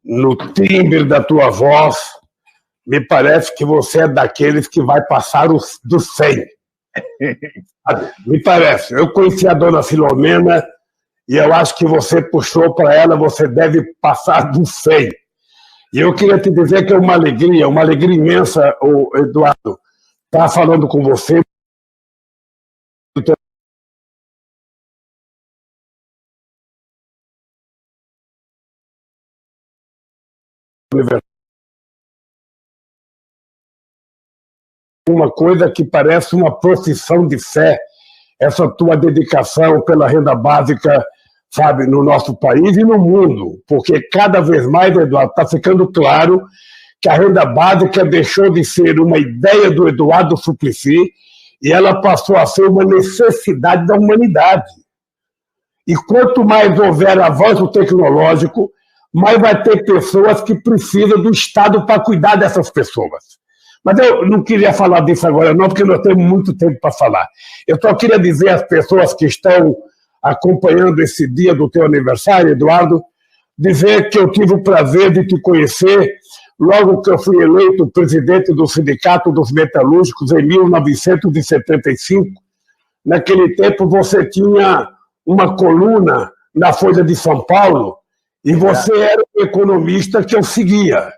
no timbre da tua voz, me parece que você é daqueles que vai passar dos 100. Me parece. Eu conheci a dona Filomena e eu acho que você puxou para ela, você deve passar dos 100. E eu queria te dizer que é uma alegria imensa, Eduardo, estar falando com você. Uma coisa que parece uma profissão de fé, essa tua dedicação pela renda básica, sabe, no nosso país e no mundo, porque cada vez mais, Eduardo, está ficando claro que a renda básica deixou de ser uma ideia do Eduardo Suplicy e ela passou a ser uma necessidade da humanidade. E quanto mais houver avanço tecnológico, mais vai ter pessoas que precisam do Estado para cuidar dessas pessoas. Mas eu não queria falar disso agora, não, porque nós temos muito tempo para falar. Eu só queria dizer às pessoas que estão acompanhando esse dia do teu aniversário, Eduardo, dizer que eu tive o prazer de te conhecer logo que eu fui eleito presidente do Sindicato dos Metalúrgicos em 1975. Naquele tempo você tinha uma coluna na Folha de São Paulo e você era o economista que eu seguia.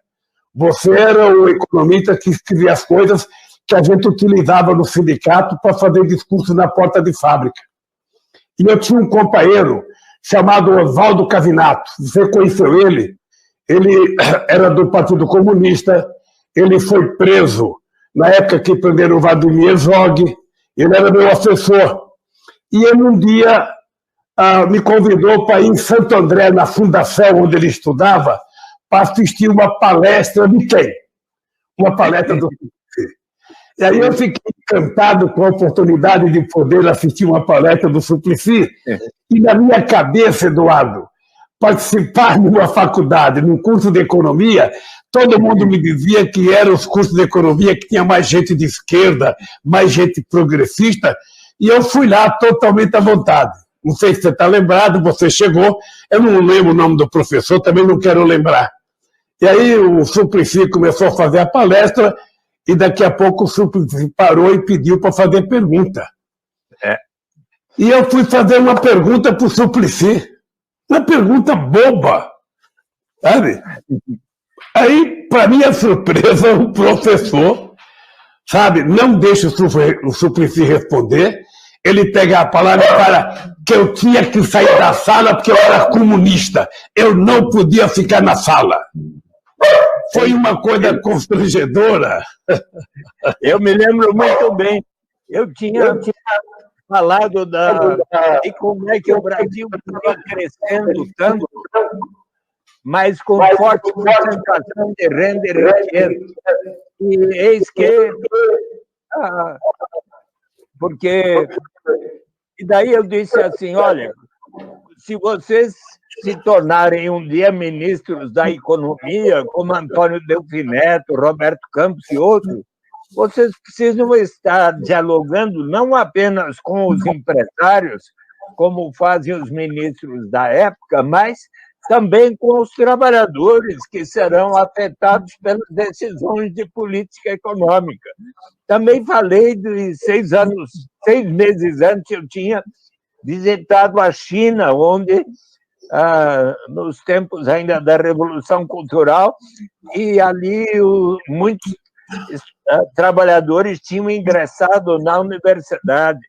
Você era o economista que escrevia as coisas que a gente utilizava no sindicato para fazer discurso na porta de fábrica. E eu tinha um companheiro chamado Oswaldo Cavinato. Você conheceu ele? Ele era do Partido Comunista, ele foi preso na época que prenderam o Vladimir Herzog, ele era meu assessor. E ele um dia me convidou para ir em Santo André, na fundação onde ele estudava, para assistir uma palestra de quem? Uma palestra do Suplicy. E aí eu fiquei encantado com a oportunidade de poder assistir uma palestra do Suplicy, e na minha cabeça, Eduardo, participar de uma faculdade, num curso de economia, todo mundo me dizia que eram os cursos de economia que tinha mais gente de esquerda, mais gente progressista, e eu fui lá totalmente à vontade. Não sei se você está lembrado, você chegou, eu não lembro o nome do professor, também não quero lembrar. E aí o Suplicy começou a fazer a palestra e daqui a pouco o Suplicy parou e pediu para fazer pergunta. E eu fui fazer uma pergunta para o Suplicy, uma pergunta boba, sabe? Aí, para minha surpresa, o professor, sabe, não deixa o Suplicy responder, ele pega a palavra e fala que eu tinha que sair da sala porque eu era comunista, eu não podia ficar na sala. Foi uma coisa constrangedora. Eu me lembro muito bem. Eu tinha falado de como é que o Brasil estava crescendo tanto, mas com forte concentração de renda e riqueza. E eis que... porque... E daí eu disse assim, olha, se vocês se tornarem um dia ministros da economia, como Antônio Delfim Neto, Roberto Campos e outros, vocês precisam estar dialogando não apenas com os empresários, como fazem os ministros da época, mas também com os trabalhadores que serão afetados pelas decisões de política econômica. Também falei de 6 meses antes, eu tinha visitado a China, onde, nos tempos ainda da Revolução Cultural, e ali muitos trabalhadores tinham ingressado na universidade.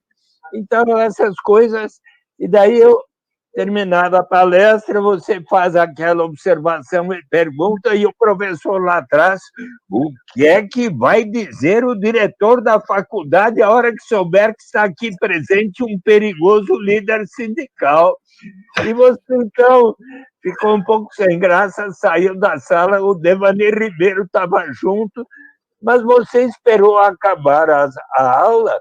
Então, essas coisas... E daí, terminada a palestra, você faz aquela observação e pergunta, e o professor lá atrás, o que é que vai dizer o diretor da faculdade a hora que souber que está aqui presente um perigoso líder sindical? E você, então, ficou um pouco sem graça, saiu da sala, o Devani Ribeiro estava junto, mas você esperou acabar a aula,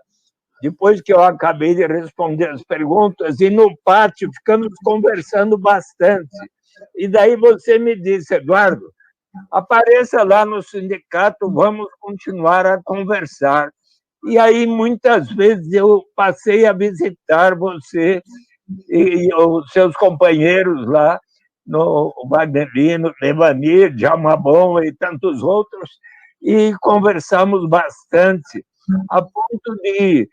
depois que eu acabei de responder as perguntas, e no pátio ficamos conversando bastante. E daí você me disse, Eduardo, apareça lá no sindicato, vamos continuar a conversar. E aí, muitas vezes, eu passei a visitar você e os seus companheiros lá, no Wagnerino, Devani, Djalma Bom e tantos outros, e conversamos bastante, a ponto de,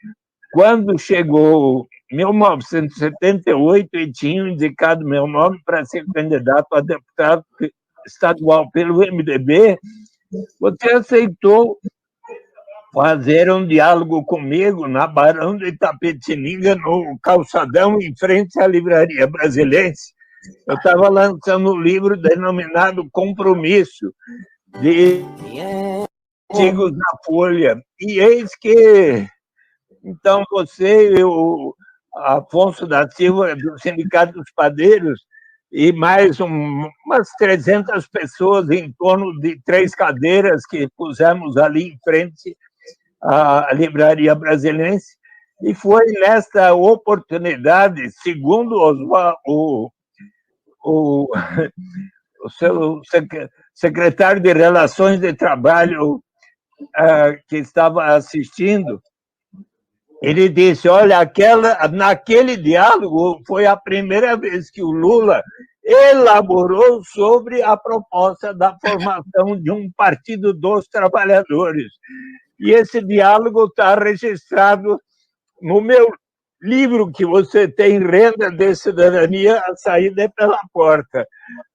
quando chegou 1978 e tinham indicado meu nome para ser candidato a deputado estadual pelo MDB, você aceitou fazer um diálogo comigo na Barão de Itapetininga, no calçadão, em frente à Livraria Brasilense. Eu estava lançando um livro denominado Compromisso, de artigos na Folha. E eis que, então, você e o Afonso da Silva, do Sindicato dos Padeiros, e mais umas 300 pessoas em torno de 3 cadeiras que pusemos ali em frente à Livraria Brasilense, e foi nesta oportunidade, segundo o seu secretário de Relações de Trabalho que estava assistindo, ele disse, olha, naquele diálogo foi a primeira vez que o Lula elaborou sobre a proposta da formação de um partido dos trabalhadores. E esse diálogo está registrado no meu livro que você tem, Renda de Cidadania, a saída é pela porta.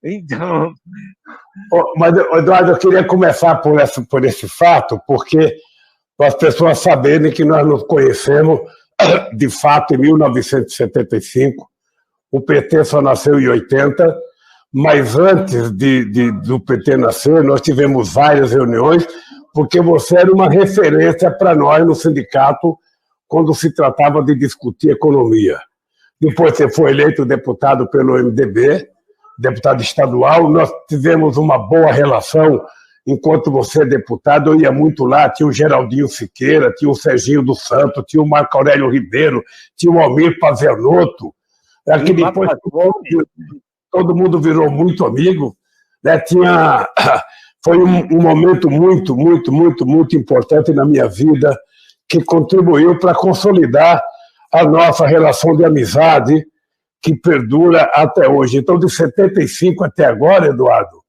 Então... Mas, Eduardo, eu queria começar por esse fato, porque para as pessoas saberem que nós nos conhecemos, de fato, em 1975, o PT só nasceu em 80, mas antes do PT nascer, nós tivemos várias reuniões, porque você era uma referência para nós no sindicato quando se tratava de discutir economia. Depois você foi eleito deputado pelo MDB, deputado estadual, nós tivemos uma boa relação. Enquanto você é deputado, eu ia muito lá, tinha o Geraldinho Siqueira, tinha o Serginho dos Santos, tinha o Marco Aurélio Ribeiro, tinha o Almir Pazernotto, que depois todo mundo virou muito amigo, né? Foi um momento muito, muito, muito, muito importante na minha vida, que contribuiu para consolidar a nossa relação de amizade, que perdura até hoje. Então, de 75 até agora, Eduardo,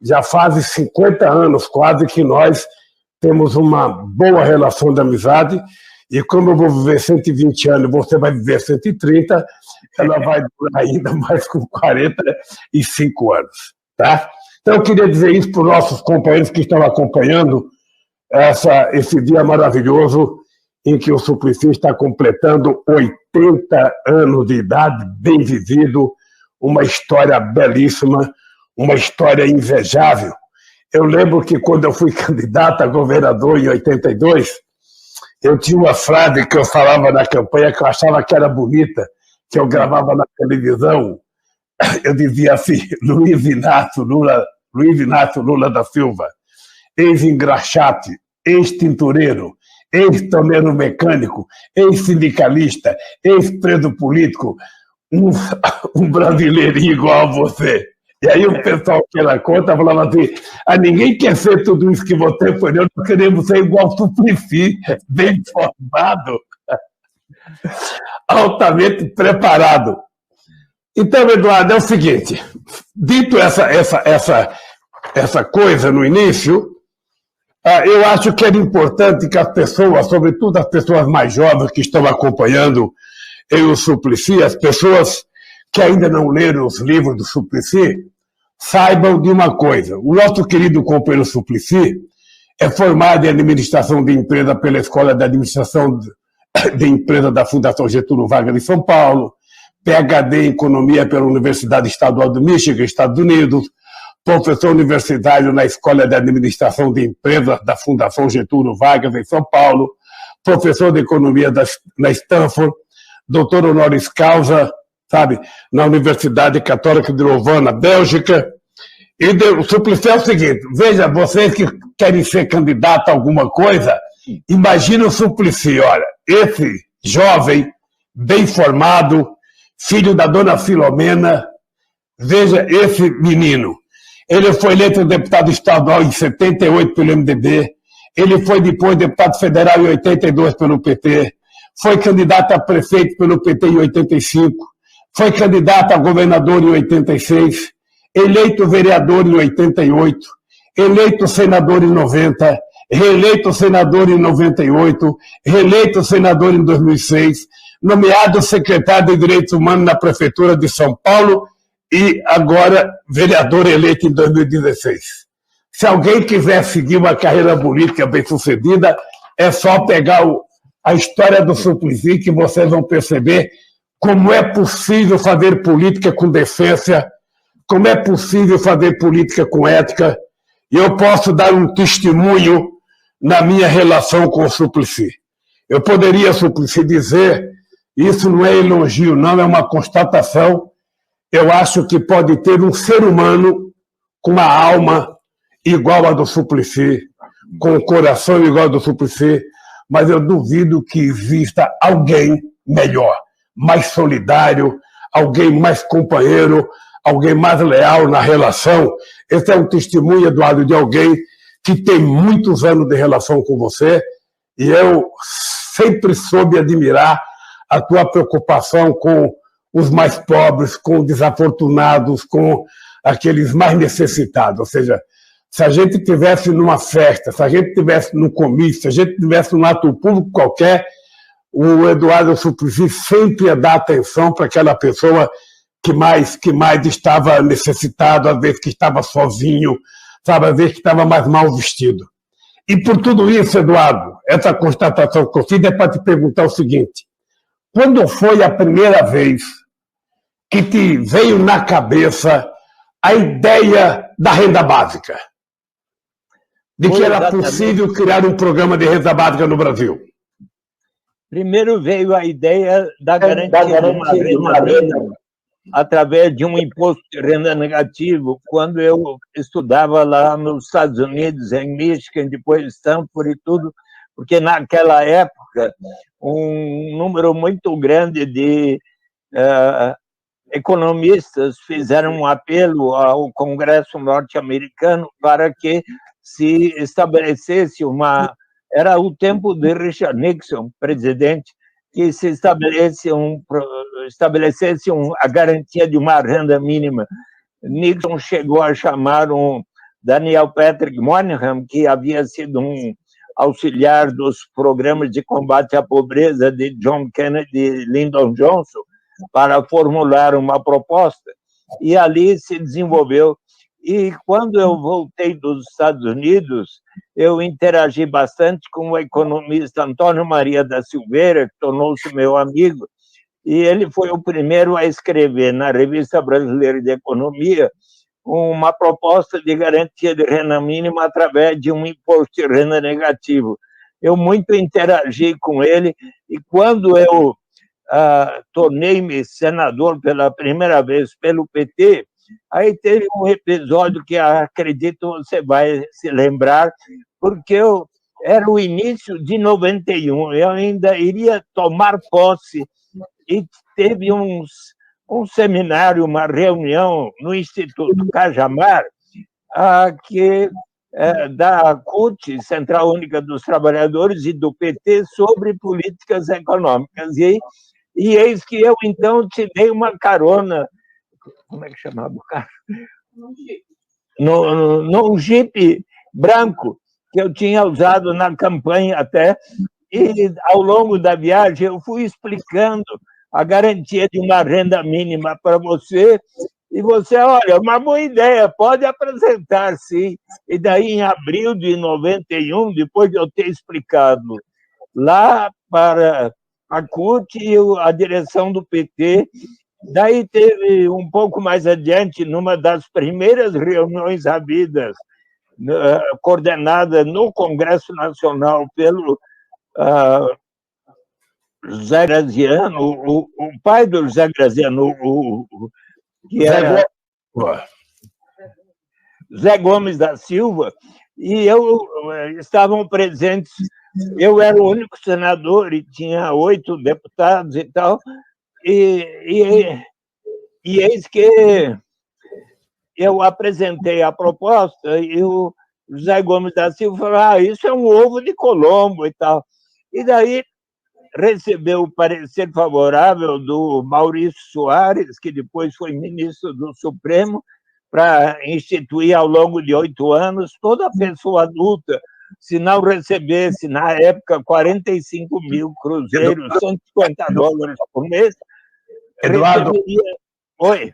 já faz 50 anos quase que nós temos uma boa relação de amizade, e como eu vou viver 120 anos, você vai viver 130, ela vai durar ainda mais com 45 anos. Tá? Então, eu queria dizer isso para os nossos companheiros que estão acompanhando esse dia maravilhoso em que o Suplicy está completando 80 anos de idade, bem vivido, uma história belíssima, uma história invejável. Eu lembro que quando eu fui candidato a governador em 82, eu tinha uma frase que eu falava na campanha que eu achava que era bonita, que eu gravava na televisão. Eu dizia assim, Luiz Inácio Lula da Silva, ex-engraxate, ex-tintureiro, ex-torneiro mecânico, ex-sindicalista, ex-preso político, um brasileirinho igual a você. E aí o pessoal que era conta falava assim, ninguém quer ser tudo isso que você foi, nós queremos ser igual ao Suplicy, bem formado, altamente preparado. Então, Eduardo, é o seguinte, dito essa coisa no início, eu acho que era importante que as pessoas, sobretudo as pessoas mais jovens que estão acompanhando o Suplicy, as pessoas que ainda não leram os livros do Suplicy, saibam de uma coisa. O nosso querido companheiro Suplicy é formado em administração de empresa pela Escola de Administração de Empresa da Fundação Getúlio Vargas de São Paulo, PhD em Economia pela Universidade Estadual do Michigan, Estados Unidos, professor universitário na Escola de Administração de Empresas da Fundação Getúlio Vargas em São Paulo, professor de Economia na Stanford, doutor honoris causa, sabe, na Universidade Católica de Louvain, Bélgica. E o Suplicy é o seguinte, veja, vocês que querem ser candidato a alguma coisa, imagina o Suplicy, olha, esse jovem, bem formado, filho da dona Filomena, veja esse menino. Ele foi eleito deputado estadual em 78 pelo MDB, ele foi depois deputado federal em 82 pelo PT, foi candidato a prefeito pelo PT em 85, foi candidato a governador em 86, eleito vereador em 88, eleito senador em 90, reeleito senador em 98, reeleito senador em 2006, nomeado secretário de Direitos Humanos na Prefeitura de São Paulo e agora vereador eleito em 2016. Se alguém quiser seguir uma carreira política bem-sucedida, é só pegar a história do Suplicy, que vocês vão perceber como é possível fazer política com decência, como é possível fazer política com ética. E eu posso dar um testemunho na minha relação com o Suplicy. Eu poderia, Suplicy, dizer, isso não é elogio, não, é uma constatação. Eu acho que pode ter um ser humano com uma alma igual a do Suplicy, com um coração igual ao do Suplicy, mas eu duvido que exista alguém melhor, mais solidário, alguém mais companheiro, alguém mais leal na relação. Esse é um testemunho, Eduardo, de alguém que tem muitos anos de relação com você, e eu sempre soube admirar a tua preocupação com os mais pobres, com os desafortunados, com aqueles mais necessitados. Ou seja, se a gente estivesse numa festa, se a gente estivesse num comício, se a gente estivesse num ato público qualquer, o Eduardo Suplicy sempre ia dar atenção para aquela pessoa que mais estava necessitado, às vezes que estava sozinho, sabe, às vezes que estava mais mal vestido. E por tudo isso, Eduardo, essa constatação que eu fiz é para te perguntar o seguinte: quando foi a primeira vez que te veio na cabeça a ideia da renda básica? De que era possível criar um programa de renda básica no Brasil? Primeiro veio a ideia da garantia de uma renda através de um imposto de renda negativo, quando eu estudava lá nos Estados Unidos, em Michigan, depois Stanford e tudo, porque naquela época um número muito grande de economistas fizeram um apelo ao Congresso norte-americano para que se estabelecesse era o tempo de Richard Nixon, presidente, que se estabelecesse a garantia de uma renda mínima. Nixon chegou a chamar Daniel Patrick Moynihan, que havia sido um auxiliar dos programas de combate à pobreza de John Kennedy e Lyndon Johnson, para formular uma proposta, e ali se desenvolveu. E quando eu voltei dos Estados Unidos, eu interagi bastante com o economista Antônio Maria da Silveira, que tornou-se meu amigo, e ele foi o primeiro a escrever na Revista Brasileira de Economia uma proposta de garantia de renda mínima através de um imposto de renda negativo. Eu muito interagi com ele, e quando eu tornei-me senador pela primeira vez pelo PT, aí teve um episódio que acredito você vai se lembrar, porque era o início de 91, eu ainda iria tomar posse, e teve um seminário, uma reunião no Instituto Cajamar, da CUT, Central Única dos Trabalhadores, e do PT, sobre políticas econômicas. E eis que eu, então, te dei uma carona. Como é que chamava o carro? Num Jeep branco, que eu tinha usado na campanha até, e ao longo da viagem eu fui explicando a garantia de uma renda mínima para você, e você, olha, uma boa ideia, pode apresentar, sim. E daí, em abril de 91, depois de eu ter explicado lá para a CUT e a direção do PT, daí teve um pouco mais adiante, numa das primeiras reuniões havidas, coordenada no Congresso Nacional pelo José Graziano, o pai do José Graziano, que era Zé Gomes da Silva, e estavam presentes. Eu era o único senador e tinha 8 deputados e tal, e eis que eu apresentei a proposta e o José Gomes da Silva falou: isso é um ovo de Colombo e tal. E daí recebeu o parecer favorável do Maurício Soares, que depois foi ministro do Supremo, para instituir ao longo de 8 anos, toda pessoa adulta, se não recebesse, na época, 45 mil cruzeiros, 150 dólares por mês, Eduardo, receberia... Oi?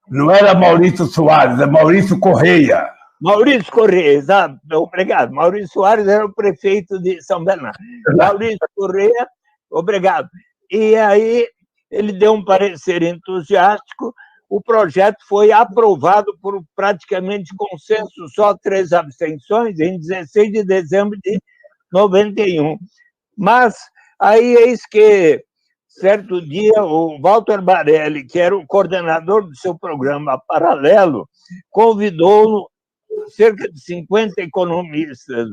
Não era Maurício Soares, é Maurício Correia. Maurício Correia, exato. Obrigado. Maurício Soares era o prefeito de São Bernardo. Maurício Correia, obrigado. E aí ele deu um parecer entusiástico, o projeto foi aprovado por praticamente consenso, só 3 abstenções, em 16 de dezembro de 91. Mas aí eis que, certo dia, o Walter Barelli, que era o coordenador do seu programa Paralelo, convidou cerca de 50 economistas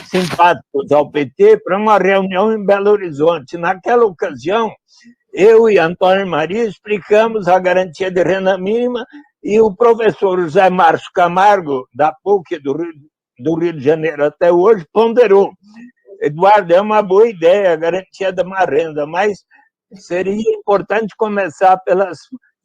simpáticos ao PT para uma reunião em Belo Horizonte. Naquela ocasião, eu e Antônio Maria explicamos a garantia de renda mínima e o professor José Márcio Camargo, da PUC do Rio de Janeiro até hoje, ponderou: Eduardo, é uma boa ideia a garantia de uma renda, mas seria importante começar pelas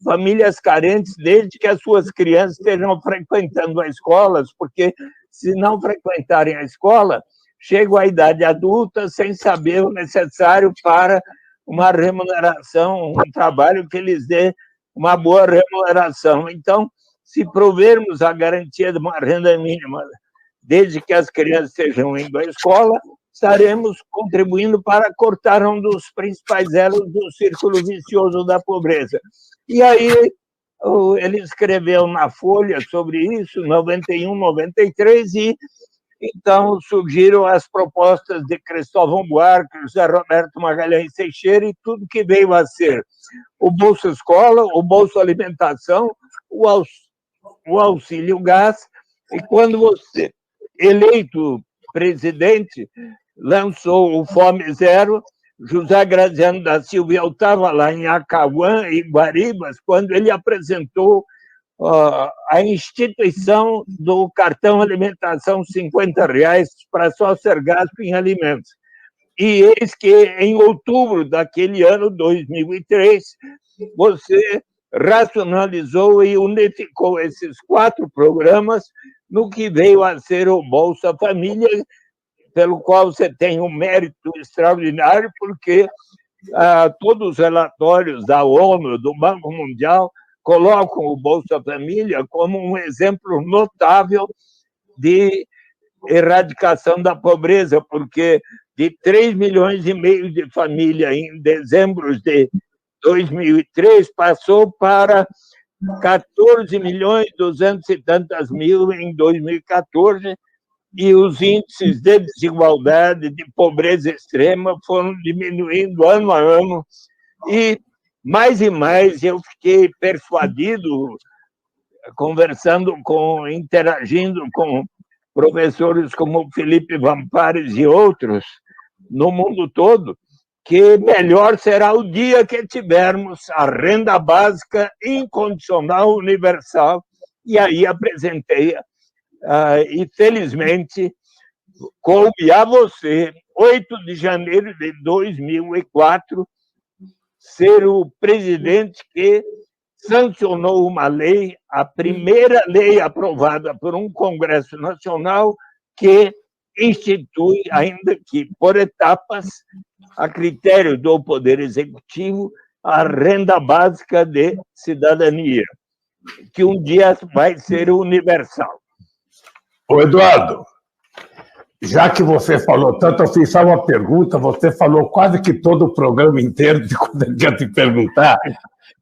famílias carentes, desde que as suas crianças estejam frequentando as escolas, porque se não frequentarem a escola, chegam à idade adulta sem saber o necessário para uma remuneração, um trabalho que lhes dê uma boa remuneração. Então, se provermos a garantia de uma renda mínima, desde que as crianças estejam indo à escola, estaremos contribuindo para cortar um dos principais elos do círculo vicioso da pobreza. E aí ele escreveu na Folha sobre isso, 91, 93, e então surgiram as propostas de Cristóvão Buarque, José Roberto Magalhães Teixeira e tudo que veio a ser o Bolsa Escola, o Bolsa Alimentação, o Auxílio Gás, e quando você, eleito presidente, lançou o Fome Zero, José Graziano da Silva, eu estava lá em Acauã e Guaribas, quando ele apresentou a instituição do cartão alimentação R$50 para só ser gasto em alimentos. E eis que, em outubro daquele ano, 2003, você racionalizou e unificou esses 4 programas no que veio a ser o Bolsa Família, pelo qual você tem um mérito extraordinário, porque todos os relatórios da ONU, do Banco Mundial, colocam o Bolsa Família como um exemplo notável de erradicação da pobreza, porque de 3,5 milhões de famílias em dezembro de 2003, passou para 14.200 e tantas mil em 2014, e os índices de desigualdade, de pobreza extrema, foram diminuindo ano a ano, e mais eu fiquei persuadido, interagindo com professores como Felipe Vampares e outros, no mundo todo, que melhor será o dia que tivermos a renda básica incondicional universal, e aí apresentei, e felizmente coube a você, 8 de janeiro de 2004, ser o presidente que sancionou uma lei, a primeira lei aprovada por um Congresso Nacional, que institui, ainda que por etapas, a critério do Poder Executivo, a renda básica de cidadania, que um dia vai ser universal. Ô, Eduardo, já que você falou tanto, eu fiz só uma pergunta, você falou quase que todo o programa inteiro de quando eu ia te perguntar.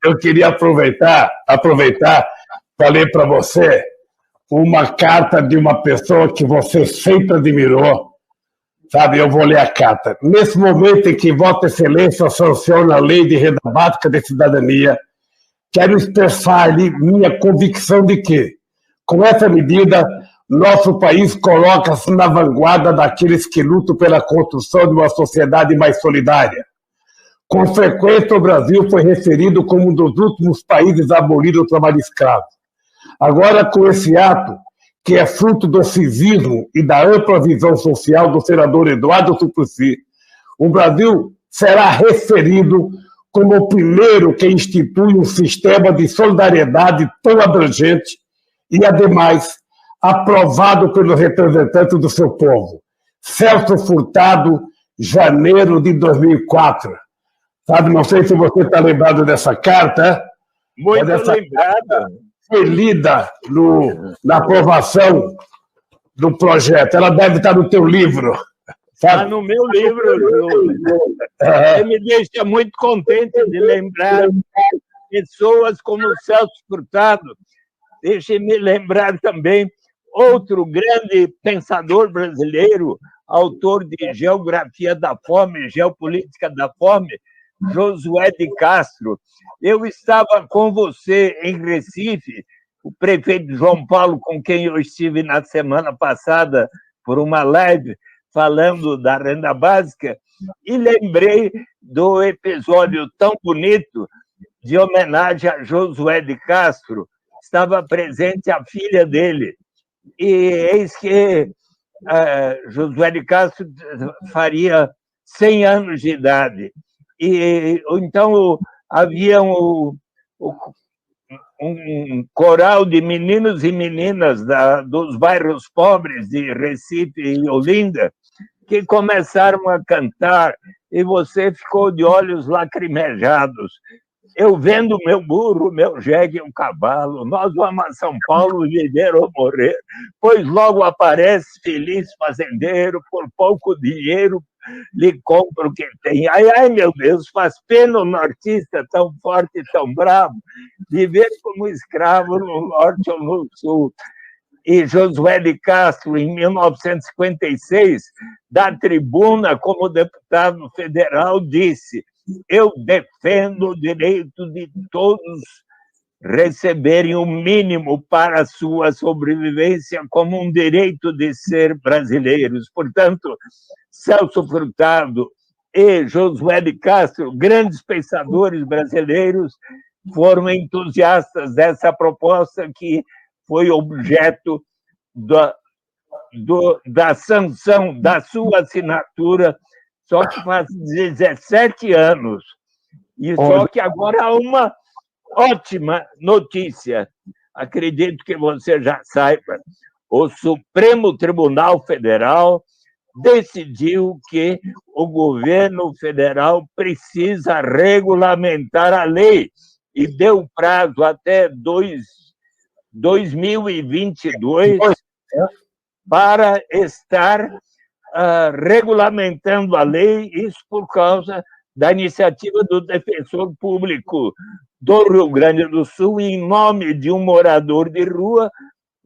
Eu queria aproveitar para ler para você uma carta de uma pessoa que você sempre admirou, sabe? Eu vou ler a carta. Nesse momento em que Vossa Excelência sanciona a Lei de Renda Básica de Cidadania, quero expressar-lhe minha convicção de que, com essa medida, nosso país coloca-se na vanguarda daqueles que lutam pela construção de uma sociedade mais solidária. Com frequência, o Brasil foi referido como um dos últimos países a abolir o trabalho escravo. Agora, com esse ato, que é fruto do civismo e da ampla visão social do senador Eduardo Suplicy, o Brasil será referido como o primeiro que institui um sistema de solidariedade tão abrangente e, ademais, aprovado pelo representante do seu povo, Celso Furtado, janeiro de 2004. Sabe, não sei se você está lembrado dessa carta. Muito lembrada. Foi lida na aprovação do projeto. Ela deve estar no teu livro. Está no meu livro, Júlio. Você me deixa muito contente de lembrar pessoas como o Celso Furtado. Deixe-me lembrar também outro grande pensador brasileiro, autor de Geografia da Fome, Geopolítica da Fome, Josué de Castro. Eu estava com você em Recife, o prefeito João Paulo, com quem eu estive na semana passada por uma live falando da renda básica, e lembrei do episódio tão bonito de homenagem a Josué de Castro. Estava presente a filha dele, e eis que Josué de Castro faria 100 anos de idade. E então havia um coral de meninos e meninas dos bairros pobres de Recife e Olinda que começaram a cantar, e você ficou de olhos lacrimejados. Eu vendo meu burro, meu jegue e o cavalo, nós vamos a São Paulo viver ou morrer, pois logo aparece feliz fazendeiro, por pouco dinheiro lhe compra o que tem. Ai, ai, meu Deus, faz pena o nortista tão forte e tão bravo, viver como escravo no norte ou no sul. E Josué de Castro, em 1956, da tribuna, como deputado federal, disse: eu defendo o direito de todos receberem o mínimo para a sua sobrevivência como um direito de ser brasileiros. Portanto, Celso Furtado e Josué de Castro, grandes pensadores brasileiros, foram entusiastas dessa proposta que foi objeto da sanção, da sua assinatura, só que faz 17 anos. E só que agora há uma ótima notícia, acredito que você já saiba, o Supremo Tribunal Federal decidiu que o governo federal precisa regulamentar a lei e deu prazo até 2022 para estar regulamentando a lei, isso por causa da iniciativa do Defensor Público do Rio Grande do Sul, em nome de um morador de rua,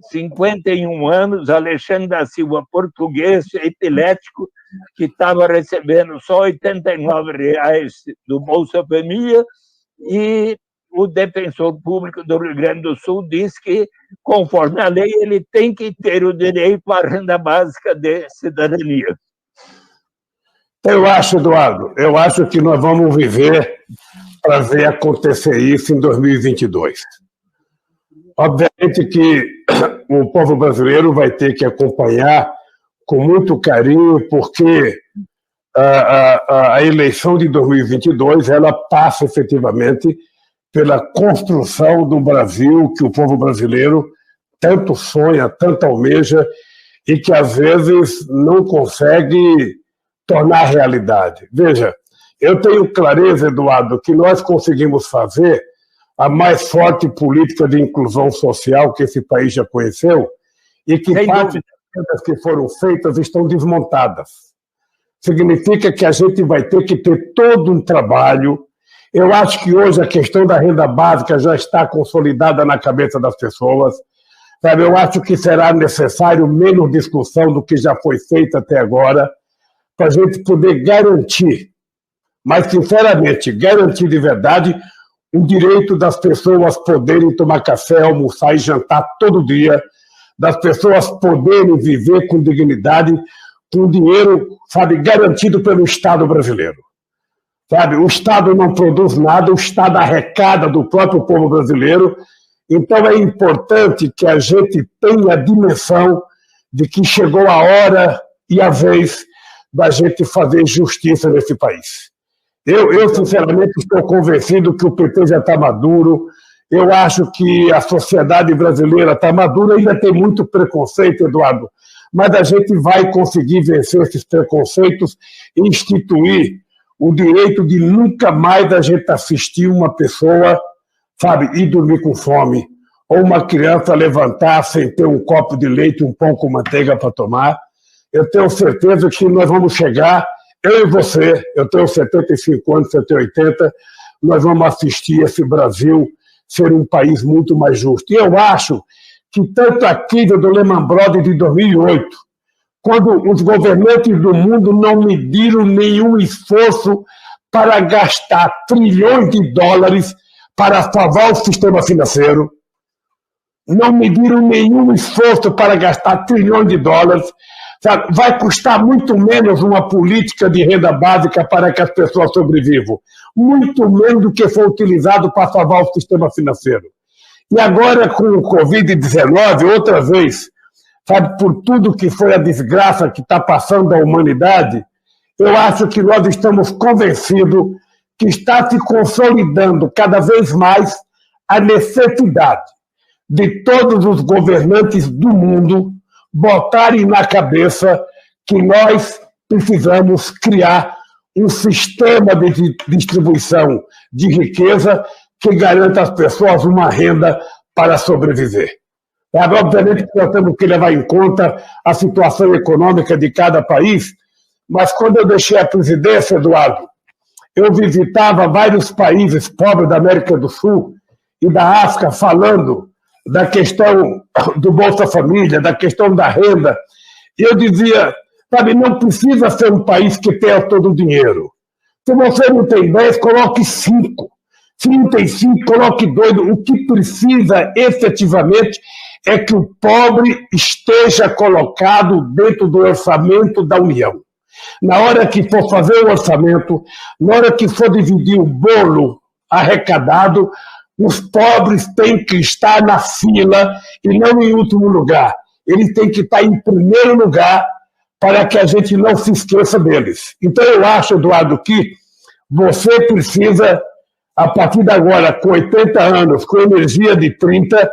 51 anos, Alexandre da Silva, português, epilético, que estava recebendo só R$ 89 do Bolsa Família, e o Defensor Público do Rio Grande do Sul diz que, conforme a lei, ele tem que ter o direito à renda básica de cidadania. Eu acho, Eduardo, que nós vamos viver para ver acontecer isso em 2022. Obviamente que o povo brasileiro vai ter que acompanhar com muito carinho, porque a eleição de 2022 ela passa efetivamente pela construção do Brasil que o povo brasileiro tanto sonha, tanto almeja e que, às vezes, não consegue tornar realidade. Veja, eu tenho clareza, Eduardo, que nós conseguimos fazer a mais forte política de inclusão social que esse país já conheceu e que parte das coisas que foram feitas estão desmontadas. Significa que a gente vai ter que ter todo um trabalho. Eu acho que hoje a questão da renda básica já está consolidada na cabeça das pessoas. Sabe? Eu acho que será necessário menos discussão do que já foi feita até agora, para a gente poder garantir, mas sinceramente, garantir de verdade o direito das pessoas poderem tomar café, almoçar e jantar todo dia, das pessoas poderem viver com dignidade, com dinheiro, sabe, garantido pelo Estado brasileiro. Sabe? O Estado não produz nada, o Estado arrecada do próprio povo brasileiro. Então é importante que a gente tenha a dimensão de que chegou a hora e a vez da gente fazer justiça nesse país. Eu sinceramente, estou convencido que o PT já está maduro, Eu acho que a sociedade brasileira está madura, ainda tem muito preconceito, Eduardo, mas a gente vai conseguir vencer esses preconceitos e instituir o direito de nunca mais a gente assistir uma pessoa, sabe, ir dormir com fome, ou uma criança levantar sem ter um copo de leite, um pão com manteiga para tomar. Eu tenho certeza que nós vamos chegar, eu e você, eu tenho 75 anos, você tem 80, nós vamos assistir esse Brasil ser um país muito mais justo. E eu acho que tanto a crise do Lehman Brothers de 2008, quando os governantes do mundo não mediram nenhum esforço para gastar trilhões de dólares para salvar o sistema financeiro, não mediram nenhum esforço para gastar trilhões de dólares, sabe? Vai custar muito menos uma política de renda básica para que as pessoas sobrevivam, muito menos do que foi utilizado para salvar o sistema financeiro. E agora, com o Covid-19, outra vez, sabe, por tudo que foi a desgraça que está passando a humanidade, eu acho que nós estamos convencidos que está se consolidando cada vez mais a necessidade de todos os governantes do mundo botarem na cabeça que nós precisamos criar um sistema de distribuição de riqueza que garanta às pessoas uma renda para sobreviver. Obviamente que nós temos que levar em conta a situação econômica de cada país, mas quando eu deixei a presidência, Eduardo, eu visitava vários países pobres da América do Sul e da África falando da questão do Bolsa Família, da questão da renda, e eu dizia, sabe, não precisa ser um país que tenha todo o dinheiro. Se você não tem 10, coloque 5. Se não tem 5, coloque 2. O que precisa efetivamente é que o pobre esteja colocado dentro do orçamento da União. Na hora que for fazer o orçamento, na hora que for dividir o bolo arrecadado, os pobres têm que estar na fila e não em último lugar. Eles têm que estar em primeiro lugar para que a gente não se esqueça deles. Então, eu acho, Eduardo, que você precisa, a partir de agora, com 80 anos, com energia de 30,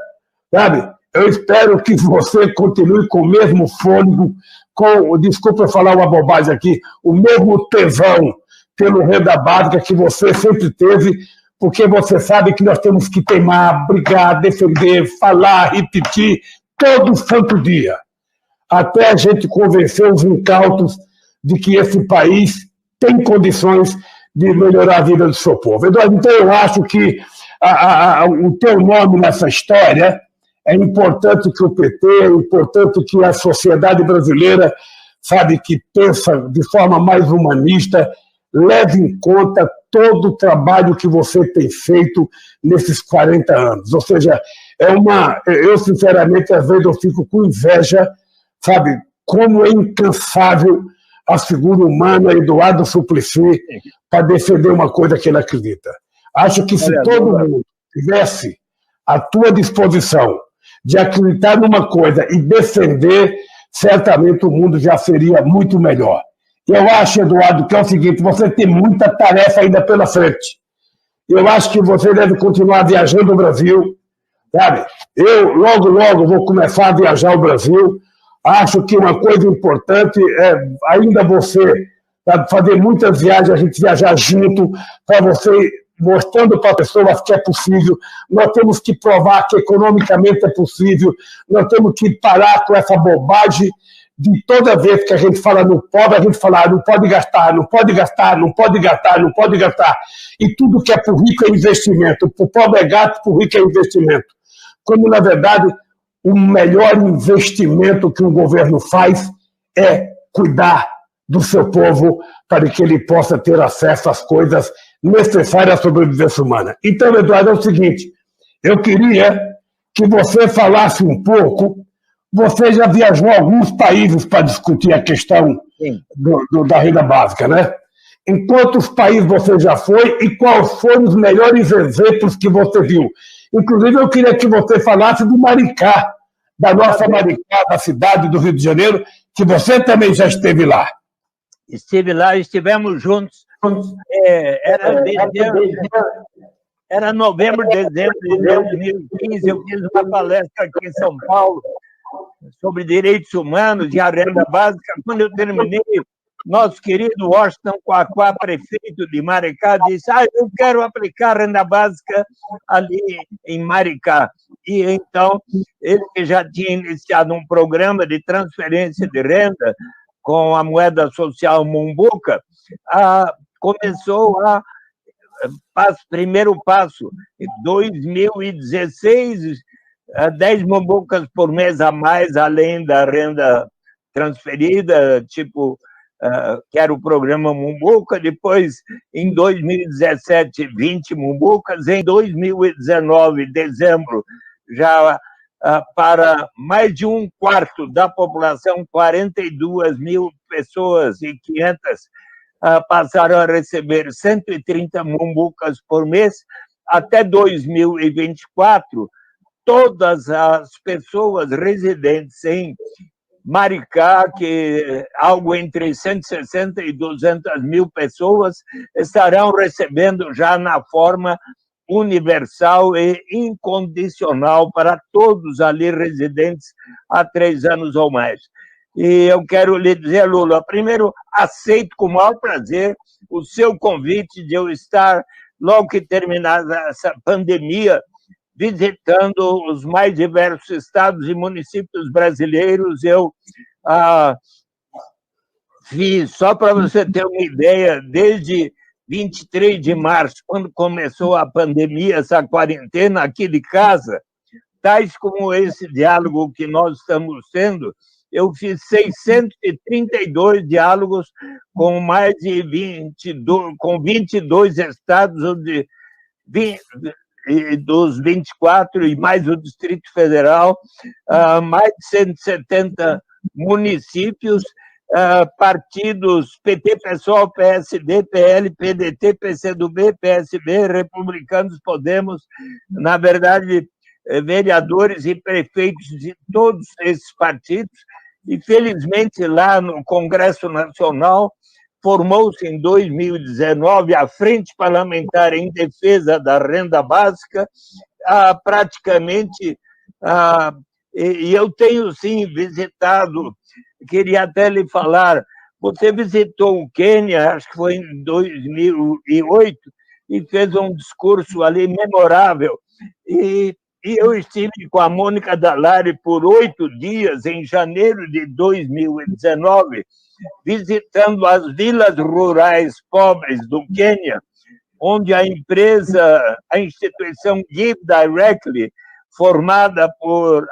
sabe? Eu espero que você continue com o mesmo fôlego, desculpa eu falar uma bobagem aqui, o mesmo tesão pelo renda básica que você sempre teve, porque você sabe que nós temos que teimar, brigar, defender, falar, repetir, todo santo dia, até a gente convencer os incautos de que esse país tem condições de melhorar a vida do seu povo. Eduardo, então eu acho que o teu nome nessa história é importante que o PT, é importante que a sociedade brasileira, sabe, que pensa de forma mais humanista, leve em conta todo o trabalho que você tem feito nesses 40 anos. Ou seja, eu sinceramente, às vezes eu fico com inveja, sabe, como é incansável a figura humana Eduardo Suplicy para defender uma coisa que ele acredita. Acho que se todo mundo tivesse à tua disposição de acreditar numa coisa e defender, certamente o mundo já seria muito melhor. Eu acho, Eduardo, que é o seguinte, você tem muita tarefa ainda pela frente. Eu acho que você deve continuar viajando o Brasil, sabe? Eu, logo, vou começar a viajar o Brasil. Acho que uma coisa importante é ainda você, sabe, fazer muitas viagens, a gente viajar junto, para você mostrando para pessoas que é possível. Nós temos que provar que economicamente é possível. Nós temos que parar com essa bobagem de toda vez que a gente fala no pobre, a gente fala não pode gastar, não pode gastar, não pode gastar, não pode gastar. E tudo que é para o rico é investimento. Para o pobre é gasto, para o rico é investimento. Quando, na verdade, o melhor investimento que um governo faz é cuidar do seu povo para que ele possa ter acesso às coisas necessárias à sobrevivência humana. Então, Eduardo, é o seguinte, eu queria que você falasse um pouco. Você já viajou a alguns países para discutir a questão da renda básica, né? Em quantos países você já foi e quais foram os melhores exemplos que você viu? Inclusive, eu queria que você falasse do Maricá, da nossa Maricá, da cidade do Rio de Janeiro, que você também já esteve lá. Estive lá, estivemos juntos. Era desde era novembro, dezembro de 2015, eu fiz uma palestra aqui em São Paulo sobre direitos humanos e a renda básica. Quando eu terminei, nosso querido Washington Quaquá, prefeito de Maricá, disse: eu quero aplicar a renda básica ali em Maricá. E então, ele que já tinha iniciado um programa de transferência de renda com a moeda social Mumbuca, começou primeiro passo, em 2016, 10 Mumbucas por mês a mais, além da renda transferida, tipo, que era o programa Mumbuca. Depois, em 2017, 20 Mumbucas. Em 2019, dezembro, já para mais de um quarto da população, 42 mil pessoas e 500 passaram a receber 130 Mumbucas por mês. Até 2024, todas as pessoas residentes em Maricá, que algo entre 160 e 200 mil pessoas, estarão recebendo já na forma universal e incondicional para todos ali residentes há 3 anos ou mais. E eu quero lhe dizer, Lula, primeiro, aceito com o maior prazer o seu convite de eu estar, logo que terminar essa pandemia, visitando os mais diversos estados e municípios brasileiros. Eu fiz, só para você ter uma ideia, desde 23 de março, quando começou a pandemia, essa quarentena aqui de casa, tais como esse diálogo que nós estamos tendo, eu fiz 632 diálogos com mais de 22 estados, dos 24 e mais o Distrito Federal, mais de 170 municípios, partidos PT, PSOL, PSD, PL, PDT, PCdoB, PSB, Republicanos, Podemos, na verdade, vereadores e prefeitos de todos esses partidos. E, felizmente, lá no Congresso Nacional, formou-se em 2019 a Frente Parlamentar em Defesa da Renda Básica, praticamente, e eu tenho, sim, visitado, queria até lhe falar, você visitou o Quênia, acho que foi em 2008, e fez um discurso ali memorável, e eu estive com a Mônica Dallari por 8 dias, em janeiro de 2019, visitando as vilas rurais pobres do Quênia, onde a instituição Give Directly, formada por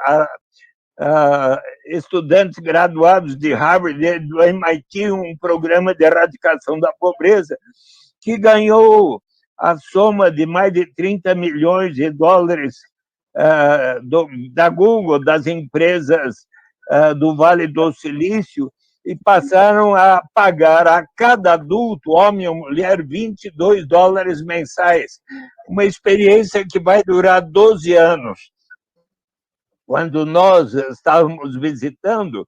estudantes graduados de Harvard e do MIT, um programa de erradicação da pobreza, que ganhou a soma de mais de 30 milhões de dólares da Google, das empresas do Vale do Silício, e passaram a pagar a cada adulto, homem ou mulher, $22 mensais. Uma experiência que vai durar 12 anos. Quando nós estávamos visitando,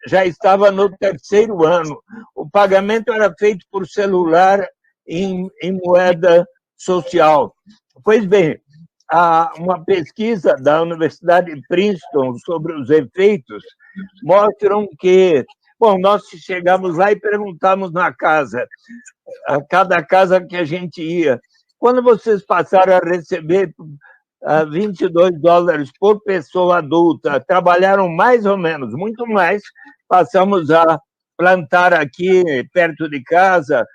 já estava no 3º ano. O pagamento era feito por celular em moeda social. Pois bem, uma pesquisa da Universidade de Princeton sobre os efeitos mostram que, bom, nós chegamos lá e perguntamos na casa, a cada casa que a gente ia, quando vocês passaram a receber $22 por pessoa adulta, trabalharam mais ou menos, muito mais, passamos a plantar aqui perto de casa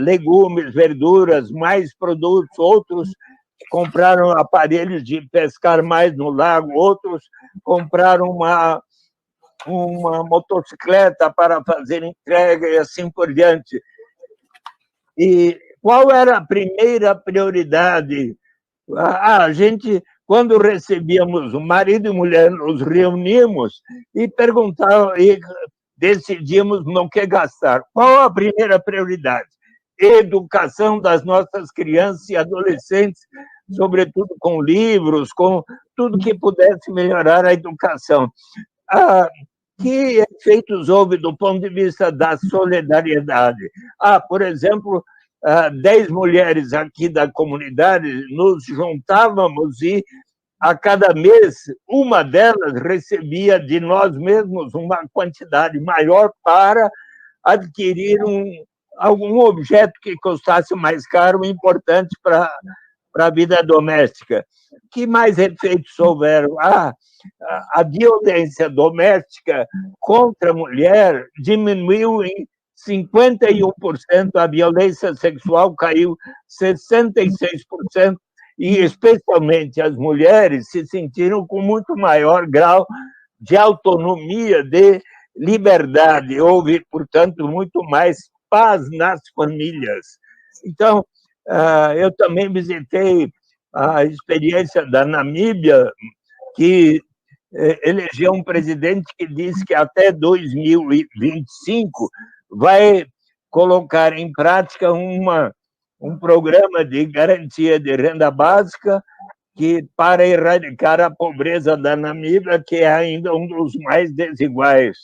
legumes, verduras, mais produtos, outros compraram aparelhos de pescar mais no lago, outros compraram uma motocicleta para fazer entrega e assim por diante. E qual era a primeira prioridade? A gente, quando recebíamos, o marido e mulher, nos reuníamos e perguntavam, e decidíamos no que gastar. Qual a primeira prioridade? Educação das nossas crianças e adolescentes, sobretudo com livros, com tudo que pudesse melhorar a educação. Que efeitos houve do ponto de vista da solidariedade? Por exemplo, 10 mulheres aqui da comunidade, nos juntávamos e, a cada mês, uma delas recebia de nós mesmos uma quantidade maior para adquirir algum objeto que custasse mais caro, importante para a vida doméstica. Que mais efeitos houveram? A violência doméstica contra a mulher diminuiu em 51%, a violência sexual caiu 66%, e especialmente as mulheres se sentiram com muito maior grau de autonomia, de liberdade. Houve, portanto, muito mais paz nas famílias. Então, eu também visitei a experiência da Namíbia, que elegeu um presidente que disse que até 2025 vai colocar em prática um programa de garantia de renda básica para erradicar a pobreza da Namíbia, que é ainda um dos mais desiguais.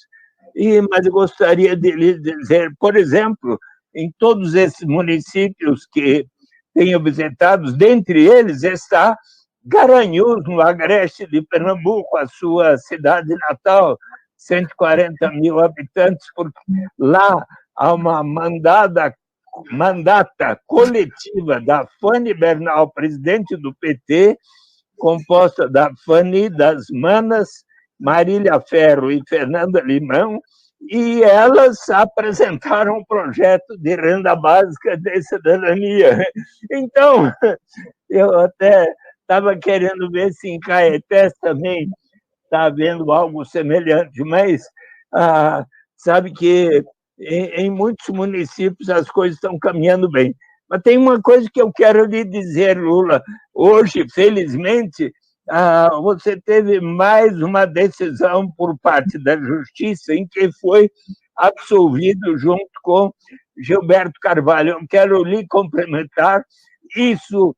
Mas eu gostaria de lhes dizer, por exemplo, em todos esses municípios que tenho visitado, dentre eles está Garanhuns, no agreste de Pernambuco, a sua cidade natal, 140 mil habitantes, porque lá há uma mandata coletiva da Fanny Bernal, presidente do PT, composta da Fanny, das Manas, Marília Ferro e Fernanda Limão, e elas apresentaram um projeto de renda básica de cidadania. Então, eu até estava querendo ver se em Caetés também está havendo algo semelhante, mas sabe que em muitos municípios as coisas estão caminhando bem. Mas tem uma coisa que eu quero lhe dizer, Lula. Hoje, felizmente, você teve mais uma decisão por parte da Justiça em que foi absolvido junto com Gilberto Carvalho. Eu quero lhe cumprimentar. Isso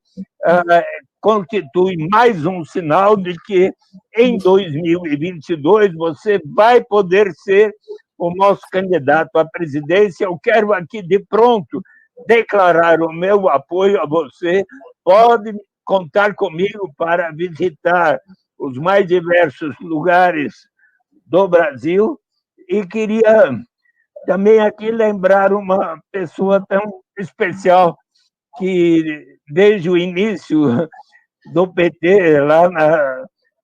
constitui mais um sinal de que em 2022 você vai poder ser o nosso candidato à presidência. Eu quero aqui de pronto declarar o meu apoio a você. Pode contar comigo para visitar os mais diversos lugares do Brasil. E queria também aqui lembrar uma pessoa tão especial que, desde o início do PT, lá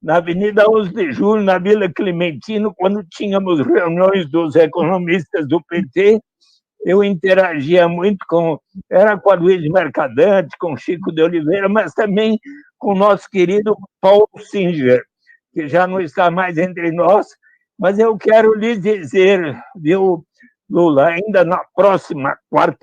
na Avenida 11 de Julho, na Vila Clementino, quando tínhamos reuniões dos economistas do PT, eu interagia muito com a Luiz Mercadante, com Chico de Oliveira, mas também com o nosso querido Paulo Singer, que já não está mais entre nós. Mas eu quero lhe dizer, viu, Lula, ainda na próxima quarta